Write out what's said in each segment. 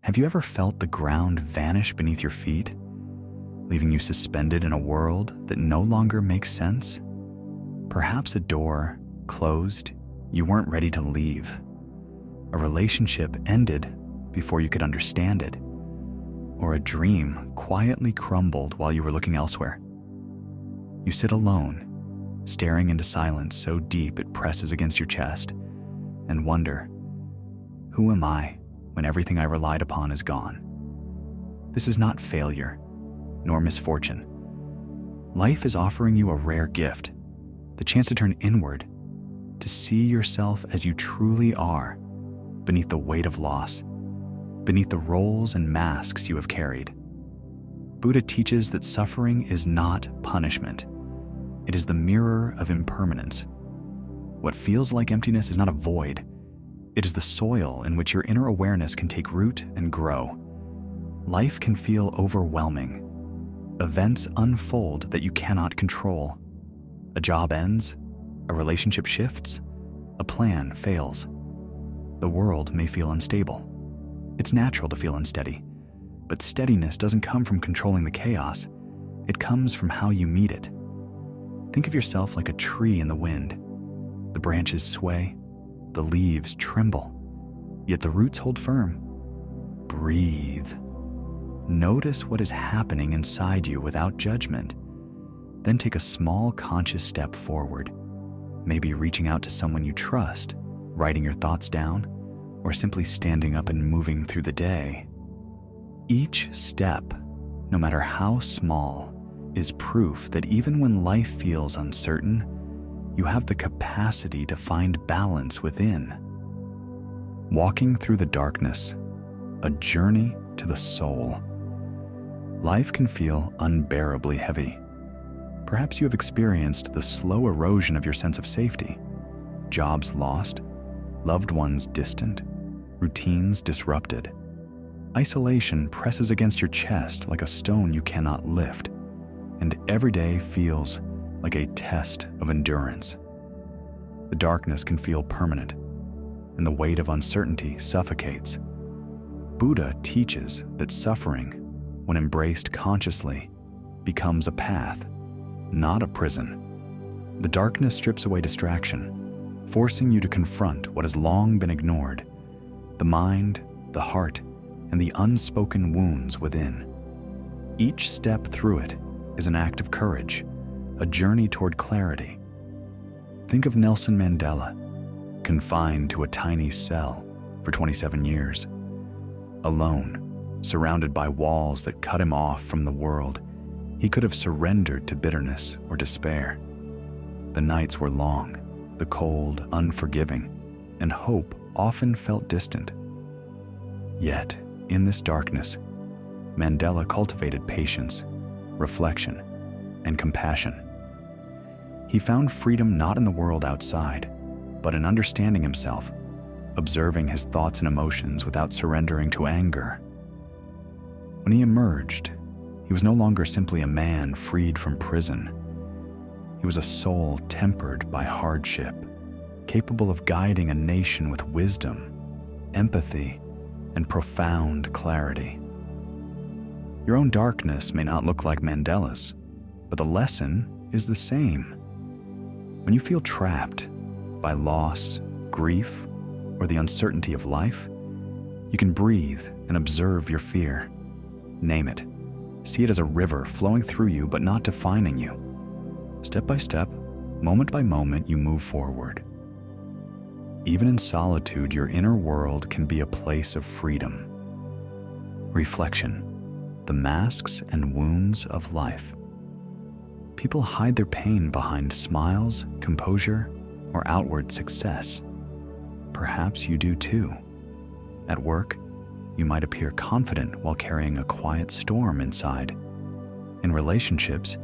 Have you ever felt the ground vanish beneath your feet, leaving you suspended in a world that no longer makes sense? Perhaps a door closed you weren't ready to leave. A relationship ended before you could understand it. Or a dream quietly crumbled while you were looking elsewhere. You sit alone, staring into silence so deep it presses against your chest, and wonder, who am I when everything I relied upon is gone? This is not failure, nor misfortune. Life is offering you a rare gift, the chance to turn inward, to see yourself as you truly are, beneath the weight of loss, beneath the roles and masks you have carried. Buddha teaches that suffering is not punishment. It is the mirror of impermanence. What feels like emptiness is not a void. It is the soil in which your inner awareness can take root and grow. Life can feel overwhelming. Events unfold that you cannot control. A job ends, a relationship shifts, a plan fails. The world may feel unstable. It's natural to feel unsteady, but steadiness doesn't come from controlling the chaos. It comes from how you meet it. Think of yourself like a tree in the wind. The branches sway, the leaves tremble, yet the roots hold firm. Breathe. Notice what is happening inside you without judgment. Then take a small conscious step forward, maybe reaching out to someone you trust, writing your thoughts down, or simply standing up and moving through the day. Each step, no matter how small, is proof that even when life feels uncertain, you have the capacity to find balance within. Walking through the darkness, a journey to the soul. Life can feel unbearably heavy. Perhaps you have experienced the slow erosion of your sense of safety. Jobs lost, loved ones distant, routines disrupted. Isolation presses against your chest like a stone you cannot lift, and every day feels like a test of endurance. The darkness can feel permanent, and the weight of uncertainty suffocates. Buddha teaches that suffering, when embraced consciously, becomes a path, not a prison. The darkness strips away distraction, forcing you to confront what has long been ignored: the mind, the heart, and the unspoken wounds within. Each step through it is an act of courage, a journey toward clarity. Think of Nelson Mandela, confined to a tiny cell for 27 years. Alone, surrounded by walls that cut him off from the world, he could have surrendered to bitterness or despair. The nights were long, the cold unforgiving, and hope often felt distant. Yet, in this darkness, Mandela cultivated patience, reflection, and compassion. He found freedom not in the world outside, but in understanding himself, observing his thoughts and emotions without surrendering to anger. When he emerged, he was no longer simply a man freed from prison. He was a soul tempered by hardship, capable of guiding a nation with wisdom, empathy, and profound clarity. Your own darkness may not look like Mandela's, but the lesson is the same. When you feel trapped by loss, grief, or the uncertainty of life, you can breathe and observe your fear. Name it. See it as a river flowing through you but not defining you. Step by step, moment by moment, you move forward. Even in solitude, your inner world can be a place of freedom. Reflection. The masks and wounds of life. People hide their pain behind smiles, composure, or outward success. Perhaps you do too. At work, you might appear confident while carrying a quiet storm inside. In relationships,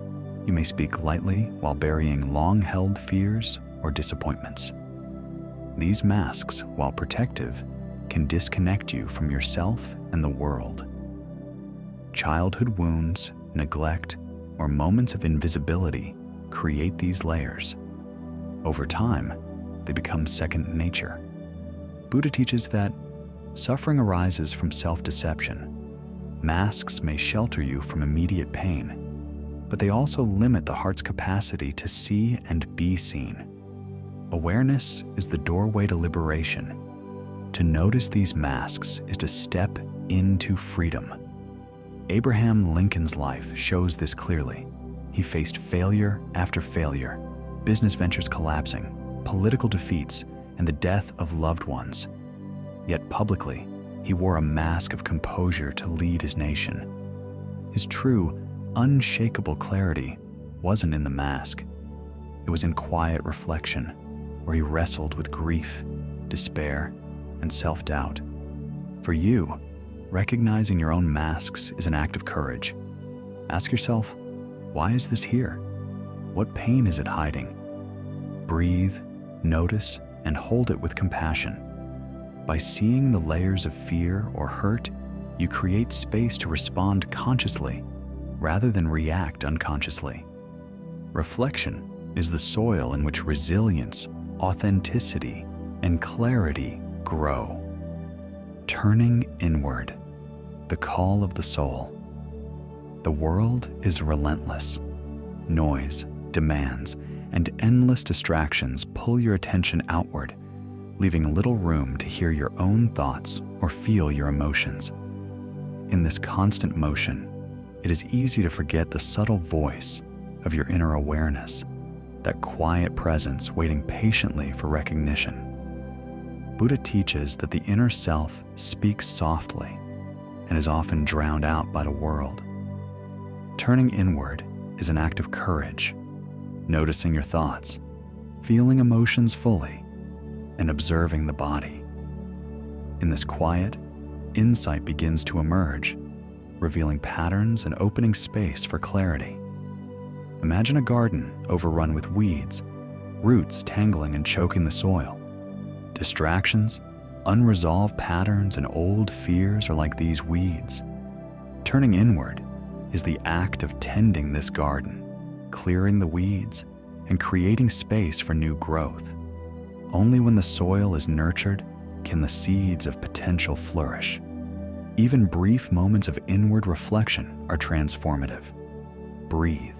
you may speak lightly while burying long-held fears or disappointments. These masks, while protective, can disconnect you from yourself and the world. Childhood wounds, neglect, or moments of invisibility create these layers. Over time, they become second nature. Buddha teaches that Suffering arises from self-deception. Masks may shelter you from immediate pain, but they also limit the heart's capacity to see and be seen. Awareness is the doorway to liberation. To notice these masks is to step into freedom. Abraham Lincoln's life shows this clearly. He faced failure after failure, business ventures collapsing, political defeats, and the death of loved ones. Yet publicly, he wore a mask of composure to lead his nation. His true, unshakable clarity wasn't in the mask. It was in quiet reflection, where he wrestled with grief, despair, and self-doubt. For you, recognizing your own masks is an act of courage. Ask yourself, why is this here? What pain is it hiding? Breathe, notice, and hold it with compassion. By seeing the layers of fear or hurt, you create space to respond consciously rather than react unconsciously. Reflection is the soil in which resilience, authenticity, and clarity grow. Turning inward, the call of the soul. The world is relentless. Noise, demands, and endless distractions pull your attention outward, leaving little room to hear your own thoughts or feel your emotions. In this constant motion, it is easy to forget the subtle voice of your inner awareness, that quiet presence waiting patiently for recognition. Buddha teaches that the inner self speaks softly and is often drowned out by the world. Turning inward is an act of courage, noticing your thoughts, feeling emotions fully, and observing the body. In this quiet, insight begins to emerge, revealing patterns and opening space for clarity. Imagine a garden overrun with weeds, roots tangling and choking the soil. Distractions, unresolved patterns, and old fears are like these weeds. Turning inward is the act of tending this garden, clearing the weeds, and creating space for new growth. Only when the soil is nurtured can the seeds of potential flourish. Even brief moments of inward reflection are transformative. Breathe.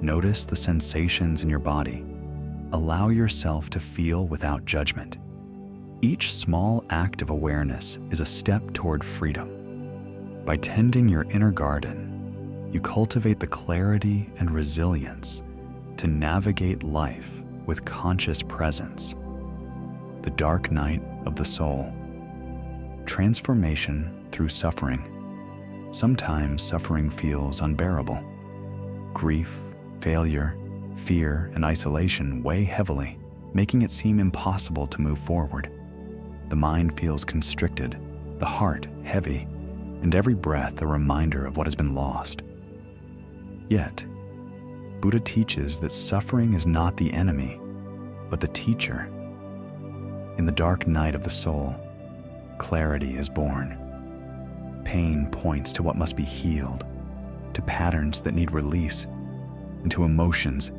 Notice the sensations in your body. Allow yourself to feel without judgment. Each small act of awareness is a step toward freedom. By tending your inner garden, you cultivate the clarity and resilience to navigate life with conscious presence. The dark night of the soul. Transformation through suffering. Sometimes suffering feels unbearable. Grief, failure, fear, and isolation weigh heavily, making it seem impossible to move forward. The mind feels constricted, the heart heavy, and every breath a reminder of what has been lost. Yet, Buddha teaches that suffering is not the enemy, but the teacher. In the dark night of the soul, clarity is born. Pain points to what must be healed, to patterns that need release, and to emotions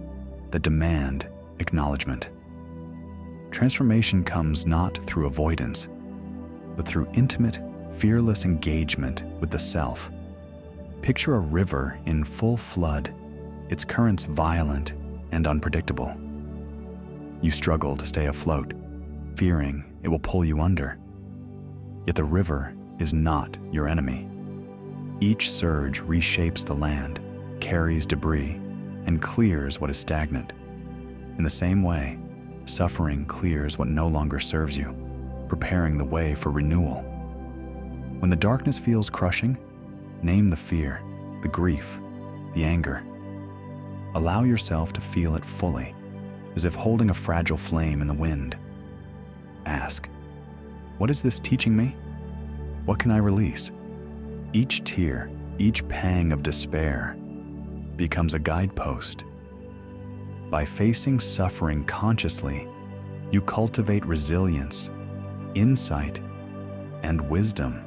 that demand acknowledgement. Transformation comes not through avoidance, but through intimate, fearless engagement with the self. Picture a river in full flood, its currents violent and unpredictable. You struggle to stay afloat, fearing it will pull you under. Yet the river is not your enemy. Each surge reshapes the land, carries debris, and clears what is stagnant. In the same way, suffering clears what no longer serves you, preparing the way for renewal. When the darkness feels crushing, name the fear, the grief, the anger. Allow yourself to feel it fully, as if holding a fragile flame in the wind. Ask, what is this teaching me? What can I release? Each tear, each pang of despair becomes a guidepost. By facing suffering consciously, you cultivate resilience, insight, and wisdom.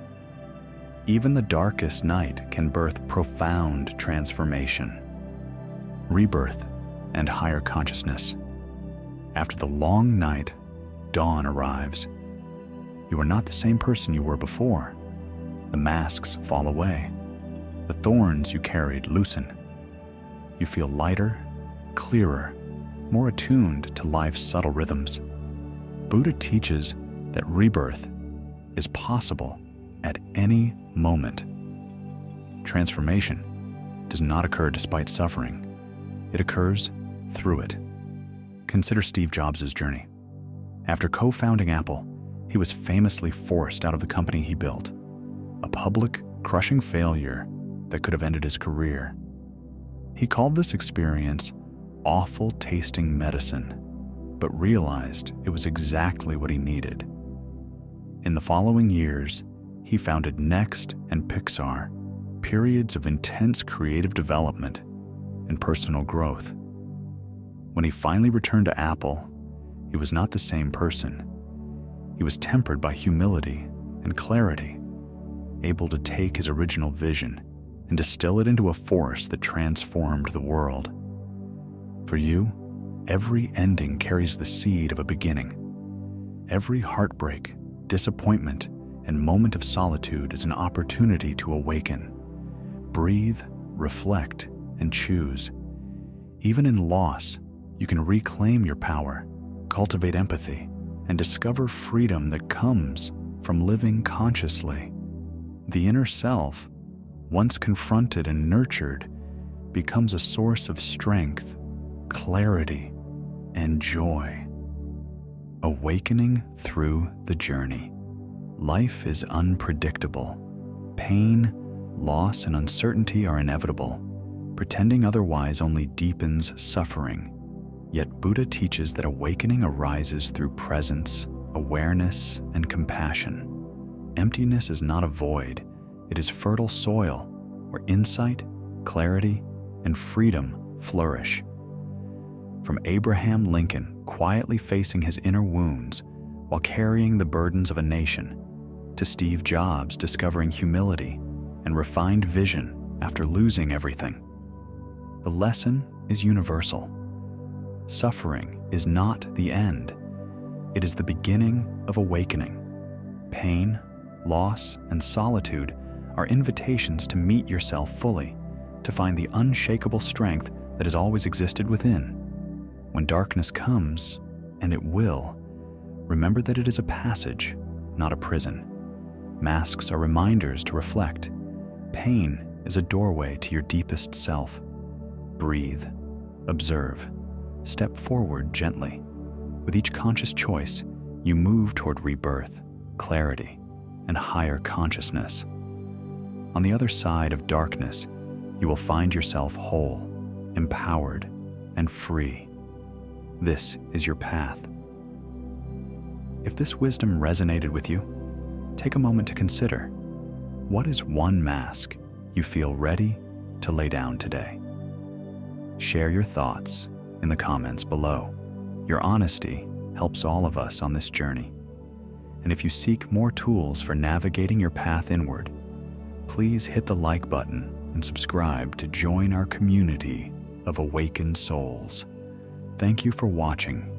Even the darkest night can birth profound transformation, rebirth, and higher consciousness. After the long night, dawn arrives. You are not the same person you were before. The masks fall away. The thorns you carried loosen. You feel lighter, clearer, more attuned to life's subtle rhythms. Buddha teaches that rebirth is possible at any moment. Transformation does not occur despite suffering. It occurs through it. Consider Steve Jobs' journey. After co-founding Apple, he was famously forced out of the company he built, a public, crushing failure that could have ended his career. He called this experience awful tasting medicine, but realized it was exactly what he needed. In the following years, he founded Next and Pixar, periods of intense creative development and personal growth. When he finally returned to Apple, he was not the same person. He was tempered by humility and clarity, able to take his original vision and distill it into a force that transformed the world. For you, every ending carries the seed of a beginning. Every heartbreak, disappointment, and moment of solitude is an opportunity to awaken. Breathe, reflect, and choose. Even in loss, you can reclaim your power, cultivate empathy, and discover freedom that comes from living consciously. The inner self, once confronted and nurtured, becomes a source of strength, clarity, and joy. Awakening through the journey. Life is unpredictable. Pain, loss, and uncertainty are inevitable. Pretending otherwise only deepens suffering. Yet Buddha teaches that awakening arises through presence, awareness, and compassion. Emptiness is not a void. It is fertile soil where insight, clarity, and freedom flourish. From Abraham Lincoln quietly facing his inner wounds while carrying the burdens of a nation, to Steve Jobs discovering humility and refined vision after losing everything, the lesson is universal. Suffering is not the end. It is the beginning of awakening. Pain, loss, and solitude are invitations to meet yourself fully, to find the unshakable strength that has always existed within. When darkness comes, and it will, remember that it is a passage, not a prison. Masks are reminders to reflect. Pain is a doorway to your deepest self. Breathe, observe, step forward gently. With each conscious choice, you move toward rebirth, clarity, and higher consciousness. On the other side of darkness, you will find yourself whole, empowered, and free. This is your path. If this wisdom resonated with you, take a moment to consider, what is one mask you feel ready to lay down today? Share your thoughts in the comments below. Your honesty helps all of us on this journey. And if you seek more tools for navigating your path inward, please hit the like button and subscribe to join our community of awakened souls. Thank you for watching,